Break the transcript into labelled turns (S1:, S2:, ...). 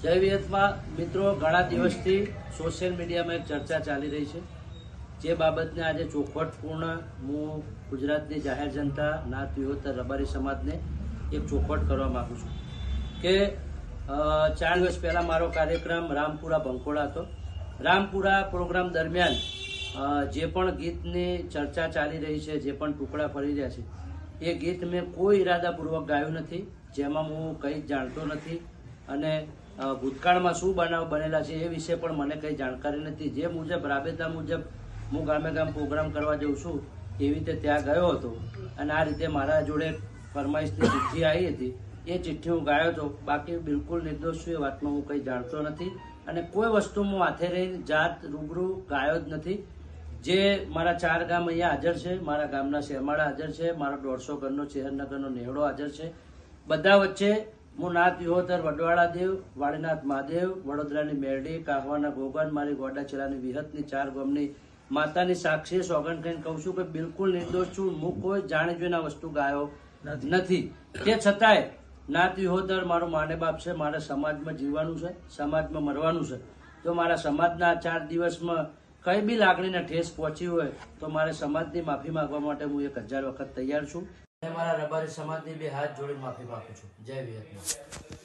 S1: જય વિહતમાં મિત્રો, ઘણા દિવસથી સોશિયલ મીડિયામાં એક ચર્ચા ચાલી રહી છે, જે બાબતને આજે ચોખવટપૂર્ણ હું ગુજરાતની જાહેર જનતા, નાત વિહોતર રબારી સમાજને એક ચોખવટ કરવા માગું છું કે 4 દિવસ પહેલાં મારો કાર્યક્રમ રામપુરા બંકોળા હતો. રામપુરા પ્રોગ્રામ દરમિયાન જે પણ ગીતની ચર્ચા ચાલી રહી છે, જે પણ ટુકડા ફરી રહ્યા છે, એ ગીત મેં કોઈ ઈરાદાપૂર્વક ગાયું નથી, જેમાં હું કંઈ જાણતો નથી અને ભૂતકાળમાં શું બનાવ બનેલા છે એ વિશે પણ મને કંઈ જાણકારી નથી. જે મુજબ રાબેતા મુજબ હું ગામે ગામ પ્રોગ્રામ કરવા જઉં છું એવી રીતે ત્યાં ગયો હતો અને આ રીતે મારા જોડે ફરમાઈશની ચિઠ્ઠી આવી હતી, એ ચિઠ્ઠી હું ગાયો હતો. બાકી બિલકુલ નિર્દોષ છું, એ વાતમાં હું કંઈ જાણતો નથી અને કોઈ વસ્તુ હું હાથે રહીને જાત રૂબરૂ ગાયો જ નથી. જે મારા 4 ગામ અહીંયા હાજર છે, મારા ગામના શેરમાળા હાજર છે, મારો 150 ઘરનો ચેહરનગરનો નેહડો હાજર છે. બધા વચ્ચે હું નાત વિહોતર વડવાળા દેવ, વાડીનાથ મહાદેવ, વડોદરાની મેરડી, કાહવાના ગોગન, મારી ગોડાચેલાની વિહતની 4 ગામની માતાની સાક્ષી સોગંદ ખાઈને કહું છું કે બિલકુલ નિર્દોષ છું. હું કોઈ જાણી જોઈને વસ્તુ ગાયો નથી. તે છતાંય નાત વિહોતર મારો માને બાપ છે, મારે સમાજમાં જીવવાનું છે, સમાજમાં મરવાનું છે. જો મારા સમાજના 4 દિવસમાં કઈ બી લાગણીને ઠેસ પહોંચી હોય તો મારે સમાજની માફી માંગવા માટે હું 1000 વખત તૈયાર છું. મારા રબારી સમાજની 2 હાથ જોડીને માફી માંગુ છું. જય વિહત.